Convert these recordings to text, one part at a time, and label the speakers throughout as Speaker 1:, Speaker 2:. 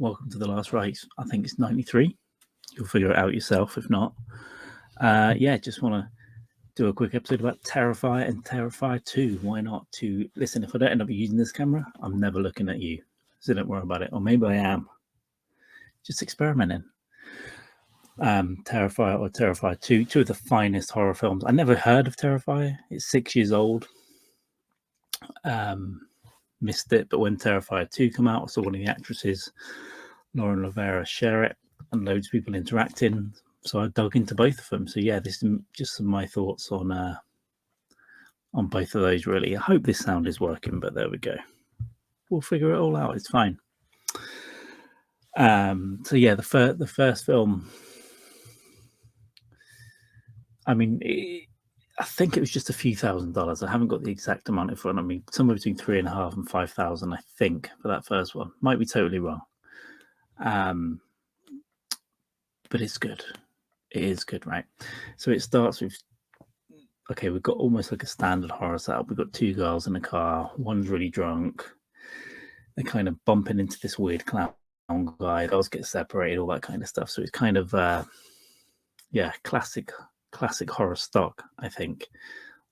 Speaker 1: welcome to the last race. I think it's 93. You'll figure it out yourself if not. Just want to do a quick episode about Terrifier and Terrifier 2. Why not? Listen, if I don't end up using this camera, I'm never looking at you, so don't worry about it. Or maybe I am. Just experimenting. Terrifier or Terrifier 2, two of the finest horror films. I never heard of Terrifier. It's 6 years old. Missed it, but when Terrifier 2 came out, I saw one of the actresses, Lauren Lavera, share it, and loads of people interacting. So I dug into both of them. So yeah, this is just some of my thoughts on both of those. Really, I hope this sound is working, but there we go. We'll figure it all out. It's fine. So yeah, the first film. I mean, I think it was just a few $1,000s. I haven't got the exact amount in front of me. Somewhere between $3,500 and $5,000, I think, for that first one. Might be totally wrong. But it's good. It is good, right? So it starts with, okay, we've got almost like a standard horror setup. We've got two girls in a car. One's really drunk. They're kind of bumping into this weird clown guy. Girls get separated, all that kind of stuff. So it's kind of, classic horror stock, I think.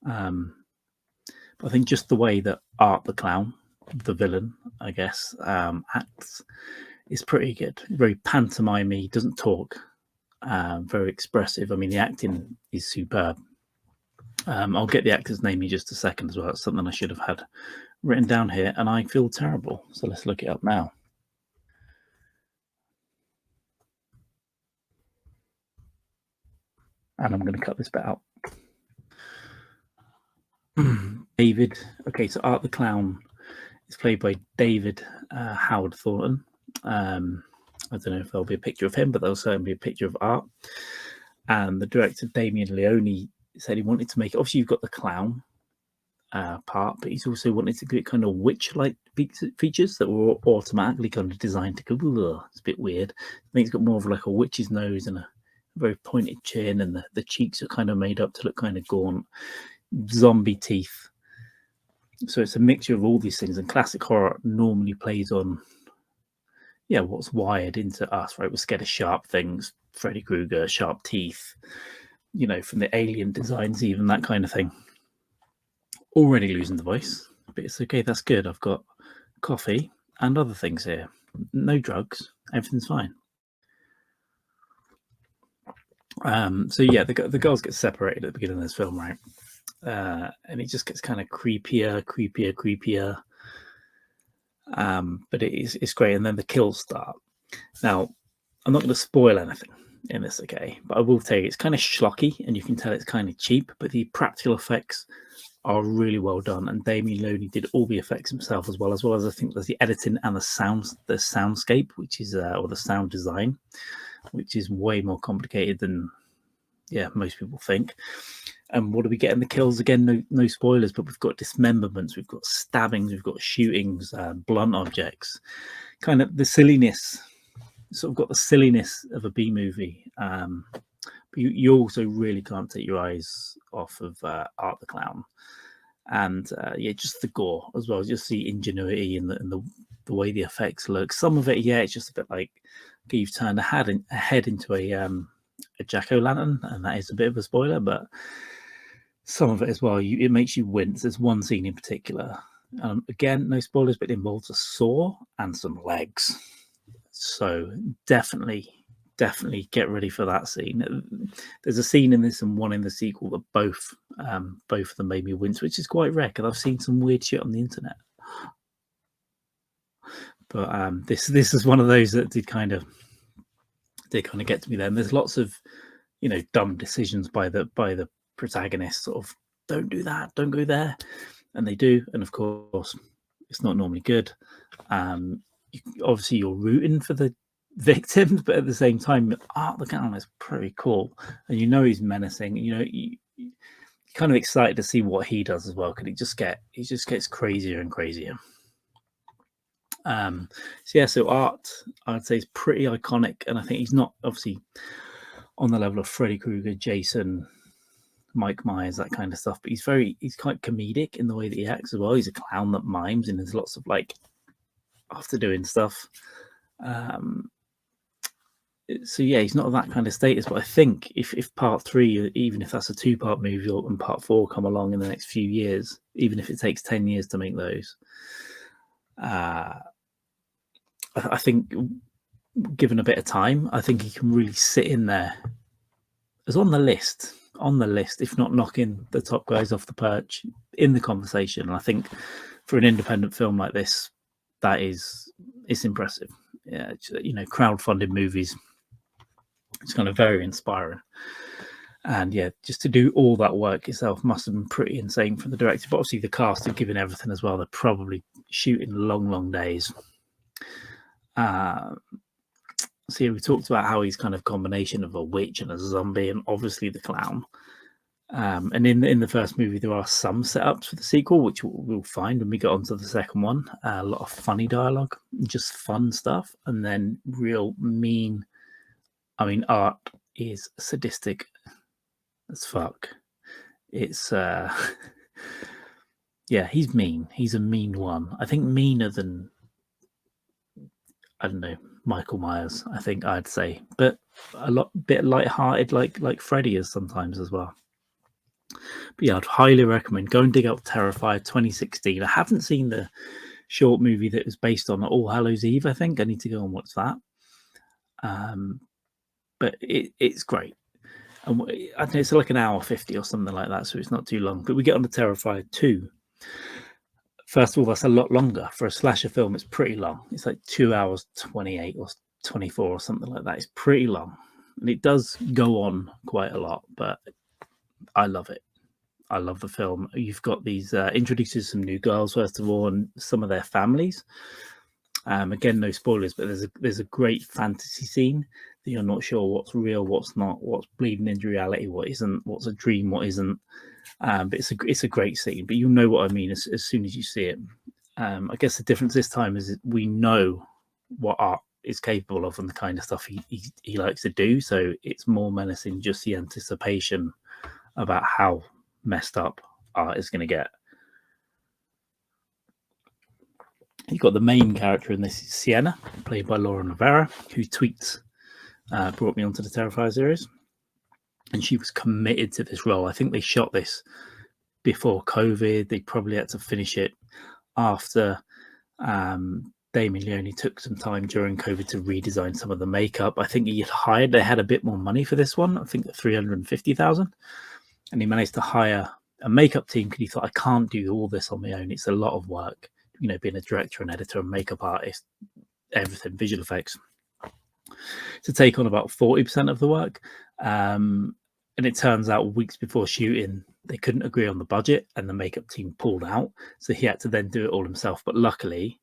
Speaker 1: But I think just the way that Art the clown, the villain, I guess, acts is pretty good. Very pantomime-y, doesn't talk, very expressive. I mean, the acting is superb. I'll get the actor's name in just a second as well. It's something I should have had written down here, and I feel terrible. So let's look it up now. And I'm going to cut this bit out. David. Okay, so Art the Clown is played by David Howard Thornton. I don't know if there'll be a picture of him, but there'll certainly be a picture of Art. And the director, Damien Leone, said he wanted to make it. Obviously, you've got the clown part, but he's also wanted to get kind of witch-like features that were automatically kind of designed to go, ugh, it's a bit weird. I think it's got more of like a witch's nose and a very pointed chin, and the cheeks are kind of made up to look kind of gaunt, zombie teeth. So it's a mixture of all these things, and classic horror normally plays on what's wired into us, right? We're scared of sharp things, Freddy Krueger, sharp teeth, from the alien designs, even that kind of thing. Already losing the voice, but it's okay. That's good. I've got coffee and other things here. No drugs. Everything's fine. The girls get separated at the beginning of this film, right? And it just gets kind of creepier. But it's great, and then the kills start. Now, I'm not going to spoil anything in this, okay? But I will tell you, it's kind of schlocky, and you can tell it's kind of cheap, but the practical effects are really well done. And Damien Leone did all the effects himself, as well as I think there's the editing and the soundscape, which is or the sound design, which is way more complicated than most people think. And what do we get in the kills? Again, no spoilers, but we've got dismemberments, we've got stabbings, we've got shootings, blunt objects, kind of the silliness, sort of got the silliness of a B movie. But you also really can't take your eyes off of Art the Clown. And just the gore as well, just the ingenuity and the way the effects look. Some of it, it's just a bit like, okay, you've turned a head into a jack-o'-lantern, and that is a bit of a spoiler, but some of it as well, it makes you wince. There's one scene in particular, again, no spoilers, but it involves a saw and some legs. So definitely get ready for that scene. There's a scene in this and one in the sequel that both of them made me wince, which is quite rare because I've seen some weird shit on the internet. But this is one of those that did kind of get to me there. And there's lots of dumb decisions by the protagonist, sort of, don't do that, don't go there, and they do, and of course it's not normally good. Obviously you're rooting for the victims, but at the same time, Art the Clown is pretty cool, and he's menacing. You're kind of excited to see what he does as well, because he just gets crazier and crazier. So Art, I'd say, is pretty iconic, and I think he's not obviously on the level of Freddy Krueger, Jason, Mike Myers, that kind of stuff, but he's quite comedic in the way that he acts as well. He's a clown that mimes, and there's lots of after doing stuff. So yeah, he's not that kind of status. But I think if part 3, even if that's a 2-part movie, and part 4 come along in the next few years, even if it takes 10 years to make those, I think given a bit of time, I think he can really sit in there as on the list, if not knocking the top guys off the perch in the conversation. And I think for an independent film like this, it's impressive. Yeah, crowdfunded movies, it's kind of very inspiring. And yeah, just to do all that work yourself must have been pretty insane for the director. But obviously the cast are giving everything as well. They're probably shooting long days. So yeah, we talked about how he's kind of combination of a witch and a zombie, and obviously the clown. And in the first movie, there are some setups for the sequel, which we'll find when we get onto the second one. A lot of funny dialogue, just fun stuff, and then real mean. I mean, Art is sadistic as fuck. It's yeah, he's mean. He's a mean one. I think meaner than, I don't know, Michael Myers, I think I'd say, but a bit light-hearted, like Freddy is sometimes as well. But yeah, I'd highly recommend go and dig out Terrifier 2016. I haven't seen the short movie that was based on All Hallows Eve. I think I need to go and watch that. But it's great. And I think it's like an hour 50 or something like that, so it's not too long. But we get on to Terrifier 2. First of all, that's a lot longer for a slasher film. It's pretty long. It's like 2 hours 28 or 24 or something like that. It's pretty long, and it does go on quite a lot. But I love it. I love the film. You've got these introduces some new girls first of all, and some of their families. Again, no spoilers, but there's a great fantasy scene that you're not sure what's real, what's not, what's bleeding into reality, what isn't, what's a dream, what isn't. But it's a great scene. But you know what I mean as soon as you see it. I guess the difference this time is we know what Art is capable of and the kind of stuff he likes to do. So it's more menacing, just the anticipation about how messed up Art is going to get. You've got the main character in this, Sienna, played by Lauren Rivera, who tweets brought me onto the Terrifier series, and she was committed to this role. I think they shot this before COVID. They probably had to finish it after Damien Leone took some time during COVID to redesign some of the makeup. I think they had a bit more money for this one. I think $350,000, and he managed to hire a makeup team because he thought, I can't do all this on my own. It's a lot of work, being a director and editor and makeup artist, everything, visual effects, to take on about 40% of the work. And it turns out weeks before shooting, they couldn't agree on the budget and the makeup team pulled out. So he had to then do it all himself. But luckily,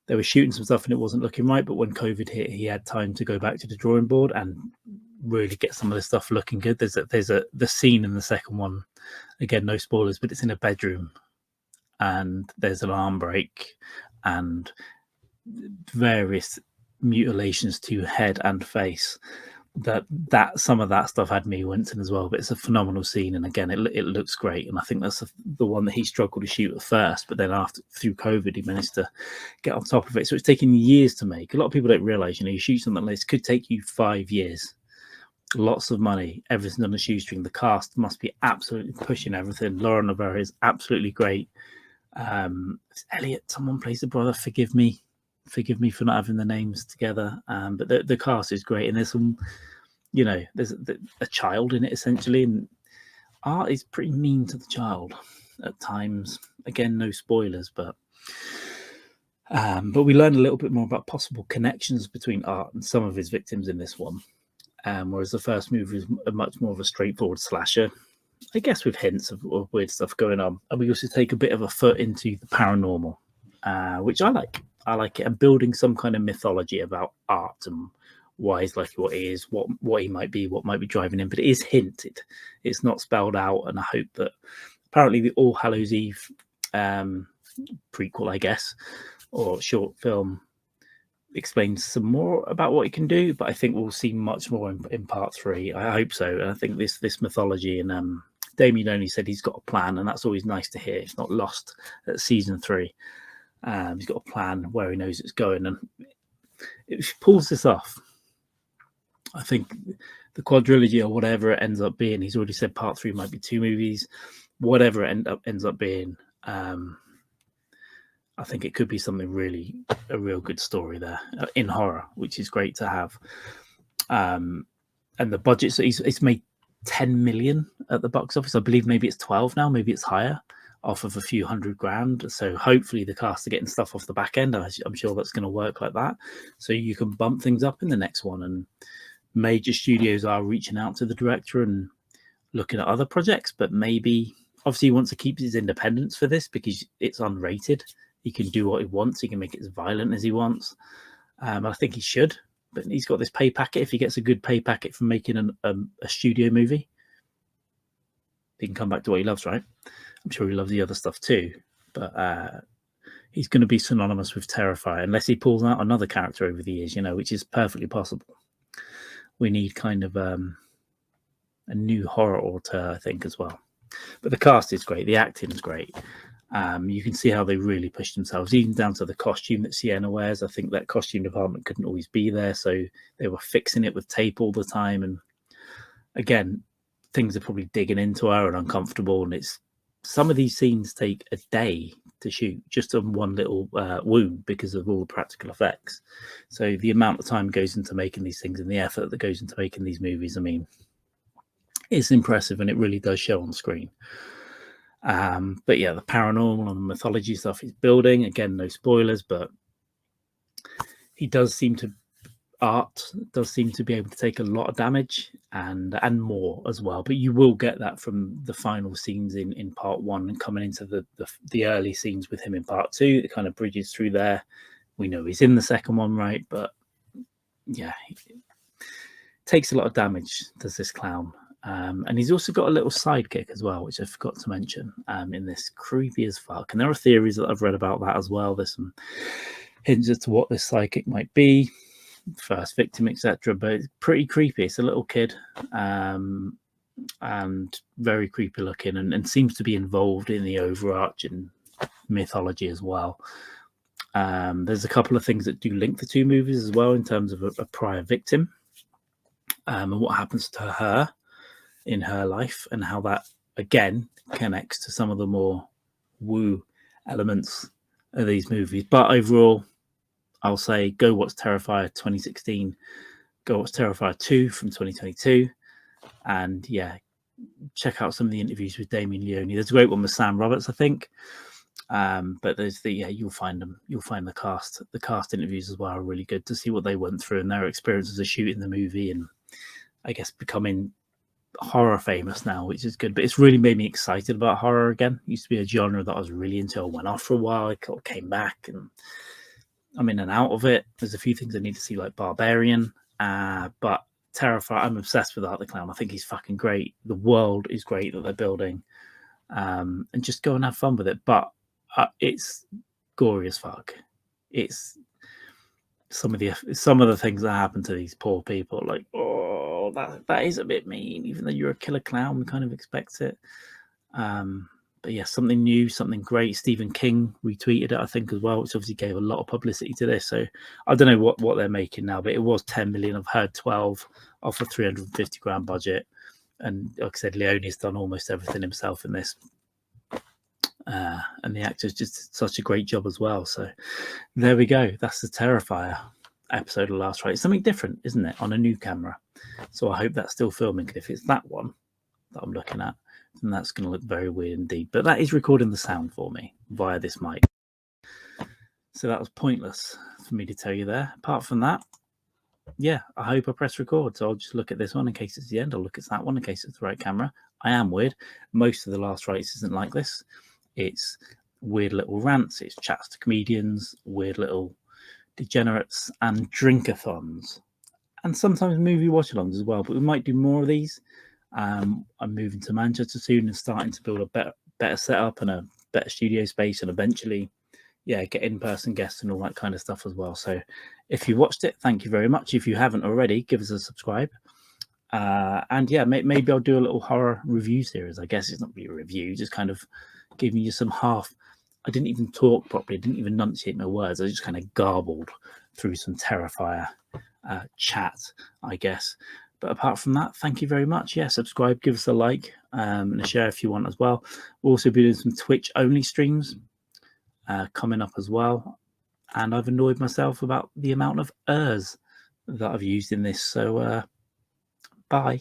Speaker 1: they were shooting some stuff and it wasn't looking right. But when COVID hit, he had time to go back to the drawing board and really get some of the stuff looking good. There's the scene in the second one, again, no spoilers, but it's in a bedroom and there's an arm break and various mutilations to head and face. That some of that stuff had me wincing as well, but it's a phenomenal scene, and again, it looks great, and I think that's the one that he struggled to shoot at first, but then through COVID, he managed to get on top of it. So it's taken years to make. A lot of people don't realize, you shoot something like this could take you 5 years, lots of money, everything on a shoestring. The cast must be absolutely pushing everything. Lauren Rivera is absolutely great. Elliot, someone plays the brother. Forgive me for not having the names together, but the cast is great, and there's some, there's a child in it essentially, and Art is pretty mean to the child at times. Again, no spoilers, but we learn a little bit more about possible connections between Art and some of his victims in this one, whereas the first movie is much more of a straightforward slasher, I guess, with hints of weird stuff going on. And we also take a bit of a foot into the paranormal, which I like. I like it. And building some kind of mythology about Art and why he's like what he is, what he might be, what might be driving him. But it is hinted. It's not spelled out. And I hope that apparently the All Hallows Eve prequel, I guess, or short film explains some more about what he can do. But I think we'll see much more in part 3. I hope so. And I think this mythology, and Damien only said he's got a plan, and that's always nice to hear. It's not lost at season 3. He's got a plan where he knows it's going, and if she pulls this off, I think the quadrilogy or whatever it ends up being, he's already said part 3 might be 2 movies, whatever it ends up being, I think it could be something really, a real good story there in horror, which is great to have. And the budget, so it's made 10 million at the box office. I believe maybe it's 12 now, maybe it's higher, off of a few $100,000. So hopefully the cast are getting stuff off the back end. I'm sure that's going to work like that. So you can bump things up in the next one. And major studios are reaching out to the director and looking at other projects, but maybe obviously he wants to keep his independence for this because it's unrated. He can do what he wants. He can make it as violent as he wants. I think he should, but he's got this pay packet. If he gets a good pay packet from making a studio movie, he can come back to what he loves, right? I'm sure he loves the other stuff too, but he's going to be synonymous with Terrifier unless he pulls out another character over the years, which is perfectly possible. We need kind of a new horror auteur, I think, as well. But the cast is great. The acting is great. You can see how they really pushed themselves, even down to the costume that Sienna wears. I think that costume department couldn't always be there, so they were fixing it with tape all the time. And again, things are probably digging into her and uncomfortable. And some of these scenes take a day to shoot just on one little wound because of all the practical effects. So the amount of time goes into making these things and the effort that goes into making these movies, I mean, it's impressive, and it really does show on screen. But yeah, the paranormal and the mythology stuff he's building, again, no spoilers, but he does seem to be able to take a lot of damage and more as well. But you will get that from the final scenes in part 1 and coming into the early scenes with him in part 2. It kind of bridges through there. We know he's in the second one, right? But yeah, he takes a lot of damage, does this clown. And he's also got a little sidekick as well, which I forgot to mention, in this, creepy as fuck. And there are theories that I've read about that as well. There's some hints as to what this sidekick might be, first victim, etc. But it's pretty creepy. It's a little kid, and very creepy looking, and seems to be involved in the overarching mythology as well. There's a couple of things that do link the 2 movies as well in terms of a prior victim, and what happens to her in her life, and how that again connects to some of the more woo elements of these movies. But overall, I'll say go watch Terrifier 2016, go watch Terrifier 2 from 2022, and yeah, check out some of the interviews with Damien Leone. There's a great one with Sam Roberts, I think, but there's you'll find the cast interviews as well are really good to see what they went through and their experiences of shooting the movie, and I guess becoming horror famous now, which is good. But it's really made me excited about horror again. It used to be a genre that I was really into. I went off for a while, I came back, and I'm in and out of it. There's a few things I need to see, like Barbarian, but Terrifier, I'm obsessed with Art the Clown. I think he's fucking great. The world is great that they're building, and just go and have fun with it. But it's gory as fuck. It's some of the things that happen to these poor people, like, oh, that is a bit mean. Even though you're a killer clown, we kind of expect it. But yeah, something new, something great. Stephen King retweeted it, I think, as well, which obviously gave a lot of publicity to this. So I don't know what they're making now, but it was 10 million. I've heard 12 off a 350 grand budget. And like I said, Leone's done almost everything himself in this. And the actors just did such a great job as well. So there we go. That's the Terrifier episode of Last Rite. It's something different, isn't it, on a new camera? So I hope that's still filming. If it's that one that I'm looking at, then that's going to look very weird indeed. But that is recording the sound for me via this mic. So that was pointless for me to tell you there. Apart from that, yeah, I hope I press record. So I'll just look at this one in case it's the end. I'll look at that one in case it's the right camera. I am weird. Most of the Last Rites isn't like this. It's weird little rants. It's chats to comedians, weird little degenerates, and drinkathons. And sometimes movie watch-alongs as well. But we might do more of these. I'm moving to Manchester soon and starting to build a better setup and a better studio space, and eventually, yeah, get in-person guests and all that kind of stuff as well. So if you watched it, thank you very much. If you haven't already, give us a subscribe. And yeah, maybe I'll do a little horror review series. I guess it's not really a review, just kind of giving you some I didn't even talk properly. I didn't even enunciate my words. I just kind of garbled through some Terrifier chat, I guess. But apart from that, thank you very much. Yeah, subscribe, give us a like, and a share if you want as well. We'll also be doing some Twitch only streams coming up as well. And I've annoyed myself about the amount of ers that I've used in this. So bye.